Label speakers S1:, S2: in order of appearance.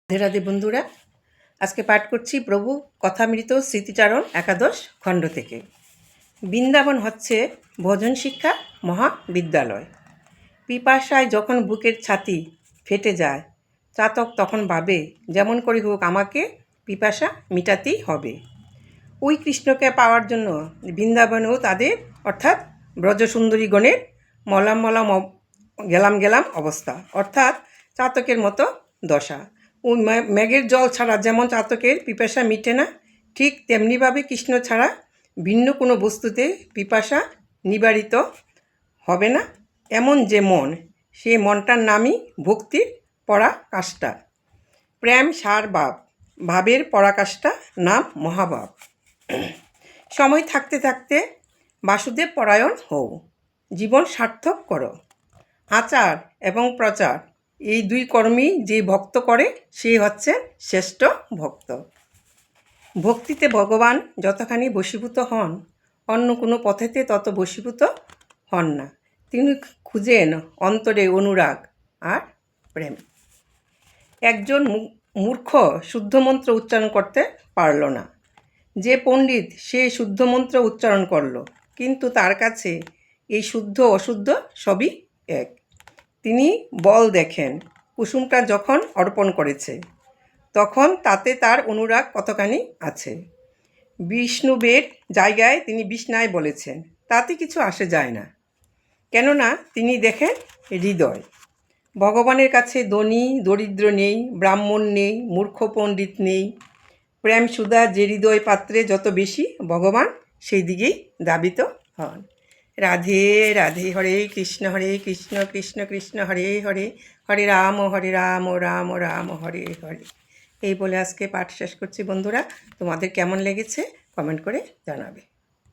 S1: রাধে রাধে বন্ধুরা, আজকে পাঠ করছি প্রভু কথামৃত স্মৃতিচারণ একাদশ খণ্ড থেকে। বৃন্দাবন হচ্ছে ভোজন শিক্ষা মহাবিদ্যালয়। পিপাসায় যখন বুকের ছাতি ফেটে যায়, চাতক তখন ভাবে যেমন করে হোক আমাকে পিপাসা মিটাতেই হবে। ওই কৃষ্ণকে পাওয়ার জন্য বৃন্দাবনেও তাদের অর্থাৎ ব্রজসুন্দরীগণের মলাম গেলাম অবস্থা, অর্থাৎ চাতকের মতো দশা। ওই মেঘের জল ছাড়া যেমন চাতকের পিপাসা মিটে না, ঠিক তেমনিভাবে কৃষ্ণ ছাড়া ভিন্ন কোনো বস্তুতে পিপাসা নিবারিত হবে না। এমন যে মন, সে মনটার নামই ভক্তির পরাকাষ্ঠা। প্রেম সার ভাব, ভাবের পরাকাষ্ঠা নাম মহাভাব। সময় থাকতে থাকতে বাসুদেব পরায়ণ হও, জীবন সার্থক করো। আচার এবং প্রচার এই দুই কর্মই যে ভক্ত করে সে হচ্ছে শ্রেষ্ঠ ভক্ত। ভক্তিতে ভগবান যতখানি বশীভূত হন, অন্য কোনো পথেতে তত বশীভূত হন না। তিনি খুঁজেন অন্তরে অনুরাগ আর প্রেম। একজন মূর্খ শুদ্ধ মন্ত্র উচ্চারণ করতে পারল না, যে পণ্ডিত সে শুদ্ধ মন্ত্র উচ্চারণ করল, কিন্তু তার কাছে এই শুদ্ধ অশুদ্ধ সবই এক। তিনি বল দেখেন, কুসুমটা যখন অর্পণ করেছে তখন তাতে তার অনুরাগ কতখানি আছে। বিষ্ণুবের জায়গায় তিনি বিষ্ণায় বলেছেন, তাতে কিছু আসে যায় না, কেননা তিনি দেখেন হৃদয়। ভগবানের কাছে ধনী দরিদ্র নেই, ব্রাহ্মণ নেই, মূর্খ পণ্ডিত নেই। প্রেম সুধা যে হৃদয় পাত্রে যত বেশি, ভগবান সেই দিকেই ধাবিত হন। রাধে রাধে, হরে কৃষ্ণ কৃষ্ণ কৃষ্ণ হরে হরে, হরে রাম রাম রাম হরে হরে। এই বলে আজকে পাঠ শেষ করছি বন্ধুরা। তোমাদের কেমন লেগেছে কমেন্ট করে জানাবে।